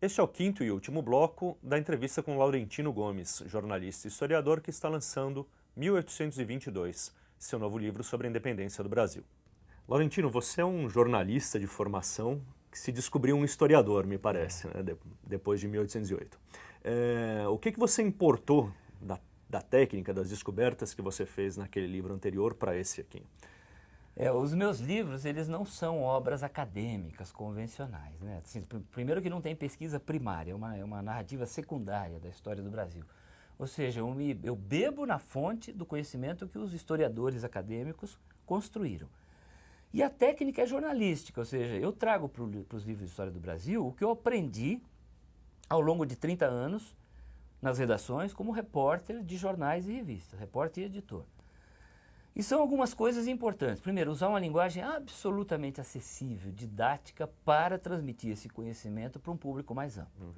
Este é o quinto e último bloco da entrevista com Laurentino Gomes, jornalista e historiador que está lançando 1822, seu novo livro sobre a independência do Brasil. Laurentino, você é um jornalista de formação que se descobriu um historiador, me parece, né, depois de 1808. O que você importou da técnica, das descobertas que você fez naquele livro anterior para esse aqui? Os meus livros, eles não são obras acadêmicas convencionais, né? Assim, primeiro que não tem pesquisa primária, é uma narrativa secundária da história do Brasil. Ou seja, eu bebo na fonte do conhecimento que os historiadores acadêmicos construíram. E a técnica é jornalística, ou seja, eu trago para os livros de história do Brasil o que eu aprendi ao longo de 30 anos nas redações como repórter de jornais e revistas, repórter e editor. E são algumas coisas importantes. Primeiro, usar uma linguagem absolutamente acessível, didática, para transmitir esse conhecimento para um público mais amplo.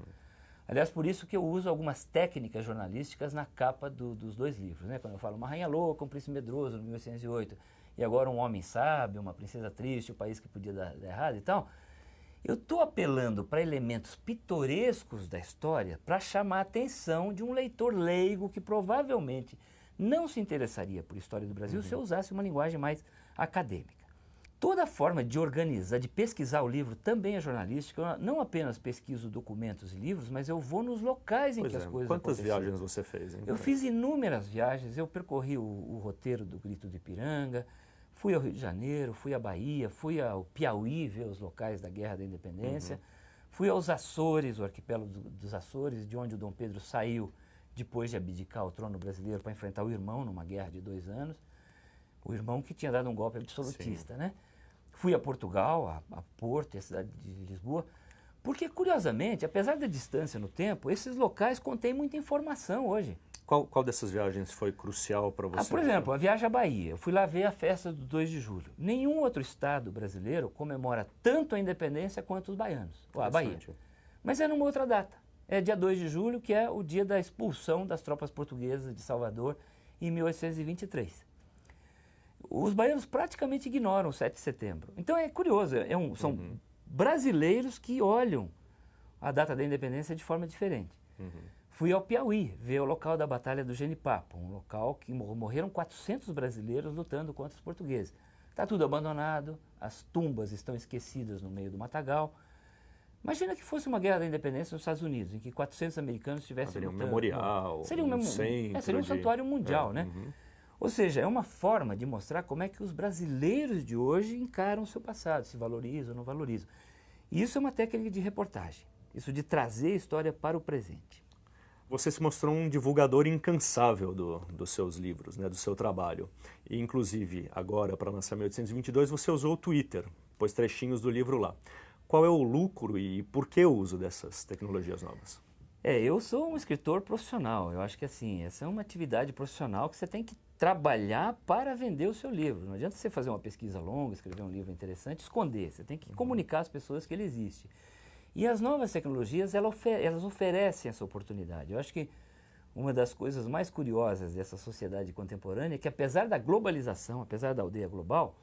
Aliás, por isso que eu uso algumas técnicas jornalísticas na capa dos dois livros, né? Quando eu falo Uma Rainha Louca, Um Príncipe Medroso, no 1808, e agora Um Homem Sábio, Uma Princesa Triste, O País que Podia dar errado e tal, eu estou apelando para elementos pitorescos da história para chamar a atenção de um leitor leigo que provavelmente não se interessaria por história do Brasil se eu usasse uma linguagem mais acadêmica. Toda forma de organizar, de pesquisar o livro também é jornalística. Eu não apenas pesquiso documentos e livros, mas eu vou nos locais em que as coisas Quantas aconteceram. viagens você fez? Hein? Eu fiz inúmeras viagens, eu percorri o roteiro do Grito do Ipiranga, fui ao Rio de Janeiro, fui à Bahia, fui ao Piauí ver os locais da Guerra da Independência, fui aos Açores, o arquipélago dos Açores, de onde o Dom Pedro saiu depois de abdicar o trono brasileiro para enfrentar o irmão numa guerra de 2 anos, o irmão que tinha dado um golpe absolutista, né? Fui a Portugal, a Porto e a cidade de Lisboa, porque, curiosamente, apesar da distância no tempo, esses locais contêm muita informação hoje. Qual dessas viagens foi crucial para você? Por exemplo, a viagem à Bahia. Eu fui lá ver a festa do 2 de julho. Nenhum outro estado brasileiro comemora tanto a independência quanto os baianos, ou a Bahia. Mas é numa outra data. É dia 2 de julho, que é o dia da expulsão das tropas portuguesas de Salvador em 1823. Os baianos praticamente ignoram o 7 de setembro. Então é curioso, são brasileiros que olham a data da independência de forma diferente. Fui ao Piauí ver o local da Batalha do Genipapo, um local que morreram 400 brasileiros lutando contra os portugueses. Está tudo abandonado, as tumbas estão esquecidas no meio do matagal. Imagina que fosse uma guerra da independência nos Estados Unidos, em que 400 americanos estivessem lutando. Um memorial, seria centro seria um santuário mundial, né? Ou seja, é uma forma de mostrar como é que os brasileiros de hoje encaram o seu passado, se valorizam ou não valorizam. E isso é uma técnica de reportagem, isso de trazer a história para o presente. Você se mostrou um divulgador incansável dos seus livros, né, do seu trabalho. E, inclusive, agora, para lançar 1822, você usou o Twitter, pôs trechinhos do livro lá. Qual é o lucro e por que o uso dessas tecnologias novas? Eu sou um escritor profissional. Eu acho que assim, essa é uma atividade profissional que você tem que trabalhar para vender o seu livro. Não adianta você fazer uma pesquisa longa, escrever um livro interessante, esconder. Você tem que comunicar às pessoas que ele existe. E as novas tecnologias, elas oferecem essa oportunidade. Eu acho que uma das coisas mais curiosas dessa sociedade contemporânea é que, apesar da globalização, apesar da aldeia global,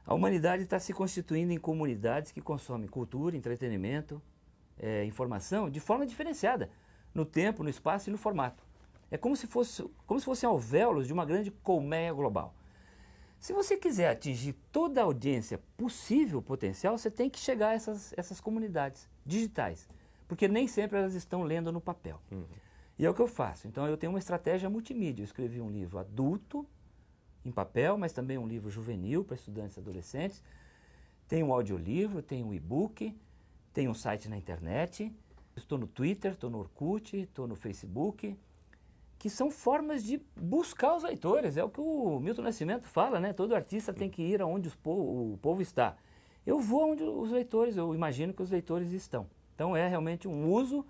a humanidade está se constituindo em comunidades que consomem cultura, entretenimento, informação de forma diferenciada, no tempo, no espaço e no formato. É como se fossem alvéolos de uma grande colmeia global. Se você quiser atingir toda a audiência possível, potencial, você tem que chegar a essas comunidades digitais, porque nem sempre elas estão lendo no papel. E é o que eu faço. Então eu tenho uma estratégia multimídia. Eu escrevi um livro adulto, em papel, mas também um livro juvenil para estudantes e adolescentes. Tem um audiolivro, tem um e-book, tem um site na internet. Estou no Twitter, estou no Orkut, estou no Facebook, que são formas de buscar os leitores. É o que o Milton Nascimento fala, né? Todo artista tem que ir aonde o povo está. Eu vou onde os leitores, eu imagino que os leitores estão. Então é realmente um uso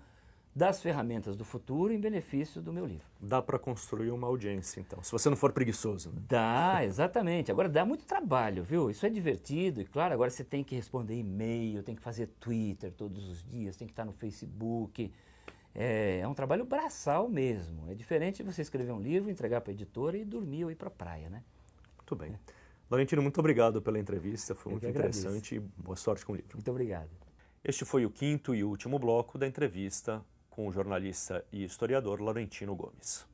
das ferramentas do futuro em benefício do meu livro. Dá para construir uma audiência, então, se você não for preguiçoso. Né? Dá, exatamente. Agora dá muito trabalho, viu? Isso é divertido e claro, agora você tem que responder e-mail, tem que fazer Twitter todos os dias, tem que estar no Facebook. É um trabalho braçal mesmo. É diferente de você escrever um livro, entregar para a editora e dormir ou ir para a praia, né? Muito bem. Laurentino, muito obrigado pela entrevista, foi Eu muito que agradeço. interessante e boa sorte com o livro. Muito obrigado. Este foi o quinto e último bloco da entrevista com o jornalista e historiador Laurentino Gomes.